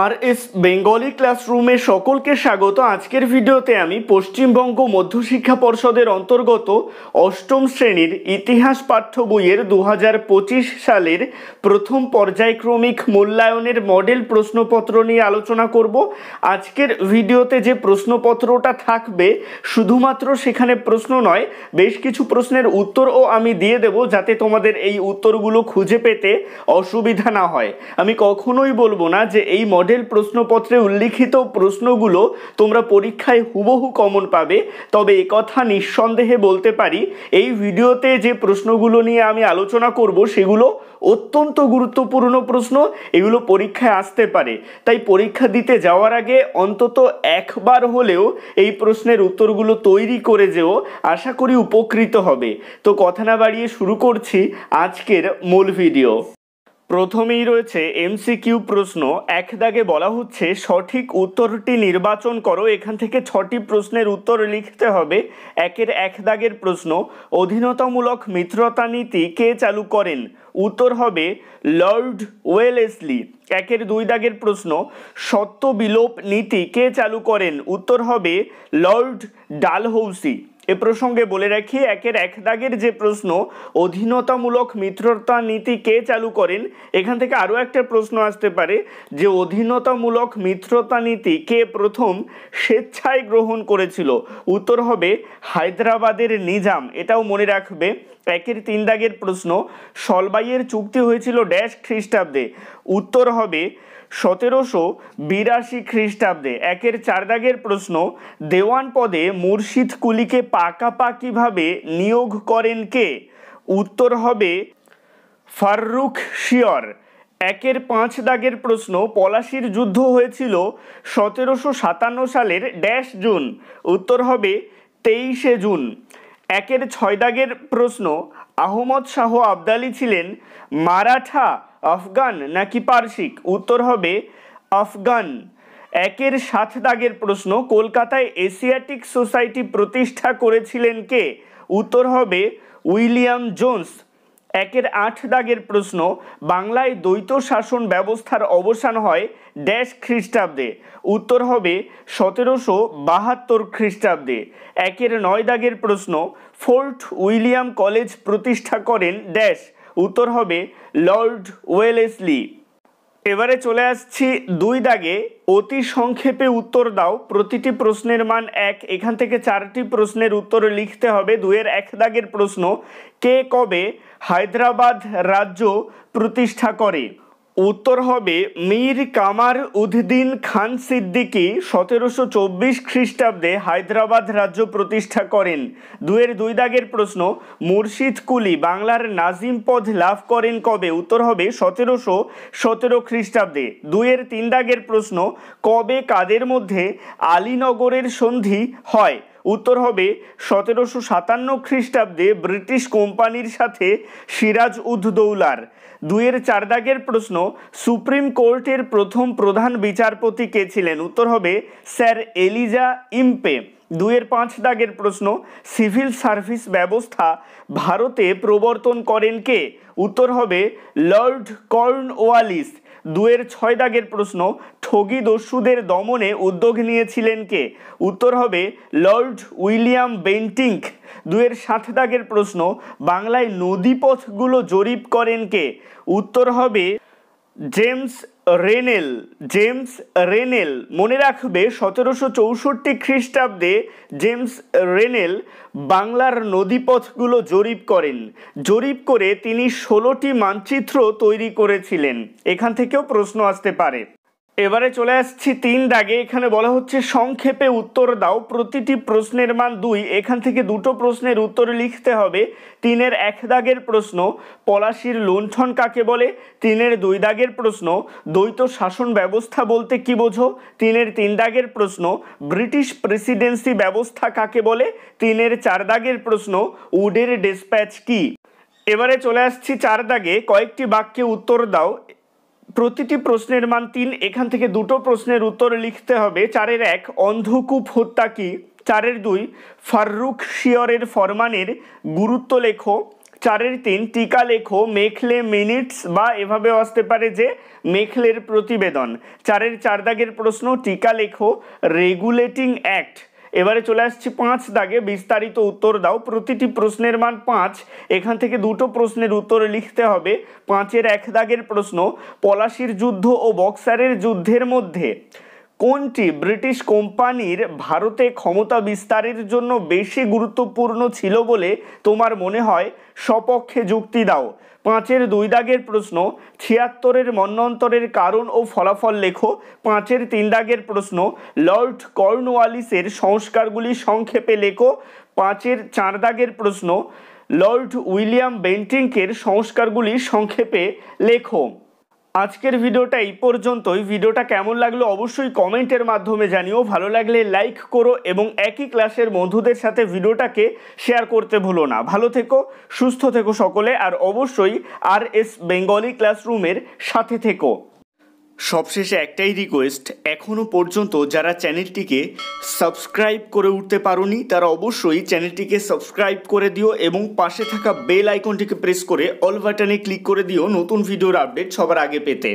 আর S Bengali ক্লাসরুমে সকলকে স্বাগত। আজকের ভিডিওতে আমি পশ্চিমবঙ্গ মধ্যশিক্ষা পর্ষদের অন্তর্গত অষ্টম শ্রেণীর ইতিহাস পাঠ্য বইয়ের 2025 সালের প্রথম পর্যায়ক্রমিক মূল্যায়নের মডেল প্রশ্নপত্র নিয়ে আলোচনা করব। আজকের ভিডিওতে যে প্রশ্নপত্রটা থাকবে শুধুমাত্র সেখানে প্রশ্ন নয়, বেশ কিছু প্রশ্নের উত্তরও আমি দিয়ে দেব যাতে তোমাদের এই উত্তরগুলো খুঁজে পেতে অসুবিধা না হয়। আমি কখনোই বলবো না যে এই মডেল প্রশ্নপত্রে উল্লিখিত প্রশ্নগুলো তোমরা পরীক্ষায় হুবহু কমন পাবে, তবে একথা নিঃসন্দেহে বলতে পারি এই ভিডিওতে যে প্রশ্নগুলো নিয়ে আমি আলোচনা করব সেগুলো অত্যন্ত গুরুত্বপূর্ণ প্রশ্ন, এগুলো পরীক্ষায় আসতে পারে। তাই পরীক্ষা দিতে যাওয়ার আগে অন্তত একবার হলেও এই প্রশ্নের উত্তরগুলো তৈরি করে যেও, আশা করি উপকৃত হবে। তো কথা না বাড়িয়ে শুরু করছি আজকের মূল ভিডিও। প্রথমেই রয়েছে এমসিকিউ প্রশ্ন। এক দাগে বলা হচ্ছে সঠিক উত্তরটি নির্বাচন করো। এখান থেকে 6টি প্রশ্নের উত্তর লিখতে হবে। একের এক দাগের প্রশ্ন, অধীনতামূলক মিত্রতা নীতি কে চালু করেন? উত্তর হবে লর্ড ওয়েলেসলি। একের 2 দাগের প্রশ্ন, সত্য বিলোপ নীতি কে চালু করেন? উত্তর হবে লর্ড ডালহৌসি। এ প্রসঙ্গে বলে রাখি, একের 1 দাগের যে প্রশ্ন অধীনতামূলক মিত্রতা নীতি কে চালু করেন, এখান থেকে আরও একটা প্রশ্ন আসতে পারে যে অধীনতামূলক মিত্রতা নীতি কে প্রথম স্বেচ্ছায় গ্রহণ করেছিল? উত্তর হবে হায়দ্রাবাদের নিজাম। এটাও মনে রাখবে। একের 3 দাগের প্রশ্ন, সলবাইয়ের চুক্তি হয়েছিল ড্যাশ খ্রিস্টাব্দে? উত্তর হবে 1782 খ্রিস্টাব্দে। একের 4 দাগের প্রশ্ন, দেওয়ান পদে মুর্শিদ কুলিকে পাকাপাকিভাবে নিয়োগ করেন কে? উত্তর হবে ফাররুখ শিয়র। একের 5 দাগের প্রশ্ন, পলাশির যুদ্ধ হয়েছিল 1757 সালের ড্যাশ জুন? উত্তর হবে 23শে জুন। একের 6 দাগের প্রশ্ন, আহমদ শাহ আবদালি ছিলেন মারাঠা, আফগান নাকি পারসিক? উত্তর হবে আফগান। একের 7 দাগের প্রশ্ন, কলকাতায় এশিয়াটিক সোসাইটি প্রতিষ্ঠা করেছিলেন কে? উত্তর হবে উইলিয়াম জোন্স। একের 8 দাগের প্রশ্ন, বাংলায় দ্বৈত শাসন ব্যবস্থার অবসান হয় ড্যাশ খ্রিস্টাব্দে? উত্তর হবে 1772 খ্রিস্টাব্দে। একের 9 দাগের প্রশ্ন, ফোর্ট উইলিয়াম কলেজ প্রতিষ্ঠা করেন ড্যাশ? উত্তর হবে লর্ড ওয়েলেসলি। এবারে চলে আসছি 2 দাগে, অতি সংক্ষেপে উত্তর দাও। প্রতিটি প্রশ্নের মান 1। এখান থেকে 4টি প্রশ্নের উত্তর লিখতে হবে। 2-এর 1 দাগের প্রশ্ন, কে কবে হায়দ্রাবাদ রাজ্য প্রতিষ্ঠা করে? উত্তর হবে মীর কামার উদ্দিন খান সিদ্দিকী 1724 খ্রিস্টাব্দে হায়দ্রাবাদ রাজ্য প্রতিষ্ঠা করেন। 2-এর 2 দাগের প্রশ্ন, মুর্শিদ কুলি বাংলার নাজিম পদ লাভ করেন কবে? উত্তর হবে 1717 খ্রিস্টাব্দে। 2-এর 3 দাগের প্রশ্ন, কবে কাদের মধ্যে আলীনগরের সন্ধি হয়? উত্তর হবে 1757 খ্রিস্টাব্দে ব্রিটিশ কোম্পানির সাথে সিরাজ উদ দৌলার। 2-এর 4 দাগের প্রশ্ন, সুপ্রিম কোর্টের প্রথম প্রধান বিচারপতি কে ছিলেন? উত্তর হবে স্যার এলিজা ইম্পে। 2-এর 5 দাগের প্রশ্ন, সিভিল সার্ভিস ব্যবস্থা ভারতে প্রবর্তন করেন কে? উত্তর হবে লর্ড কর্নওয়ালিস। 2-এর 6 দাগের প্রশ্ন, ঠগী দস্যুদের দমনে উদ্যোগ নিয়েছিলেন কে? উত্তর হবে লর্ড উইলিয়াম বেন্টিঙ্ক। 2-এর 7 দাগের প্রশ্ন, বাংলায় নদীপথগুলো জরিপ করেন কে? উত্তর হবে জেমস রেনেল। জেমস রেনেল মনে রাখবে 1764 খ্রিস্টাব্দে জেমস রেনেল বাংলার নদীপথগুলো জরিপ করেন। জরিপ করে তিনি 16টি মানচিত্র তৈরি করেছিলেন। এখান থেকেও প্রশ্ন আসতে পারে। এবারে চলে আসছি 3 দাগে। এখানে বলা হচ্ছে সংক্ষেপে উত্তর দাও। প্রতিটি প্রশ্নের মান 2। এখান থেকে 2টো প্রশ্নের উত্তর লিখতে হবে। 3-এর 1 দাগের প্রশ্ন, পলাশির লুণ্ঠন কাকে বলে? 3-এর 2 দাগের প্রশ্ন, দ্বৈত শাসন ব্যবস্থা বলতে কি বোঝো? 3-এর 3 দাগের প্রশ্ন, ব্রিটিশ প্রেসিডেন্সি ব্যবস্থা কাকে বলে? 3-এর 4 দাগের প্রশ্ন, উডের ডিসপ্যাচ কি? এবারে চলে আসছি 4 দাগে, কয়েকটি বাক্যে উত্তর দাও। প্রতিটি প্রশ্নের মান 3। এখান থেকে 2টো প্রশ্নের উত্তর লিখতে হবে। 4-এর 1, অন্ধকূপ হত্যা কি? 4-এর 2, ফাররুখ শিয়রের ফরমানের গুরুত্ব লেখো। 4-3 টিকা লেখো মেখলে মিনিটস, বা এভাবেও আসতে পারে যে মেখলের প্রতিবেদন। 4-4 দাগের প্রশ্ন টিকা লেখো রেগুলেটিং অ্যাক্ট। এবারে চলে আসছি 5 দাগে, বিস্তারিত উত্তর দাও। প্রতিটি প্রশ্নের মান 5, এখান থেকে দুটো প্রশ্নের উত্তর লিখতে হবে। 5-1 দাগের প্রশ্ন পলাশির যুদ্ধ ও বক্সারের যুদ্ধের মধ্যে কোনটি ব্রিটিশ কোম্পানির ভারতে ক্ষমতা বিস্তারের জন্য বেশি গুরুত্বপূর্ণ ছিল বলে তোমার মনে হয়? সপক্ষে যুক্তি দাও। 5-2 দাগের প্রশ্ন 76-এর মন্বন্তরের কারণ ও ফলাফল লেখো। 5-3 দাগের প্রশ্ন লর্ড কর্নওয়ালিসের সংস্কারগুলি সংক্ষেপে লেখো। 5-4 দাগের প্রশ্ন লর্ড উইলিয়াম বেন্টিংকের সংস্কারগুলি সংক্ষেপে লেখো। আজকের ভিডিওটা এই পর্যন্তই। ভিডিওটা কেমন লাগলো অবশ্যই কমেন্টের মাধ্যমে জানিও। ভালো লাগলে লাইক করো এবং একই ক্লাসের বন্ধুদের সাথে ভিডিওটাকে শেয়ার করতে ভুলো না। ভালো থেকো, সুস্থ থেকো সকলে, আর অবশ্যই RS বেঙ্গলি ক্লাসরুমের সাথে থেকো। সবশেষে একটাই রিকোয়েস্ট, এখনও পর্যন্ত যারা চ্যানেলটিকে সাবস্ক্রাইব করে উঠতে পারোনি তারা অবশ্যই চ্যানেলটিকে সাবস্ক্রাইব করে দিও এবং পাশে থাকা বেল আইকনটিকে প্রেস করে অল বাটনে ক্লিক করে দিও নতুন ভিডিওর আপডেট সবার আগে পেতে।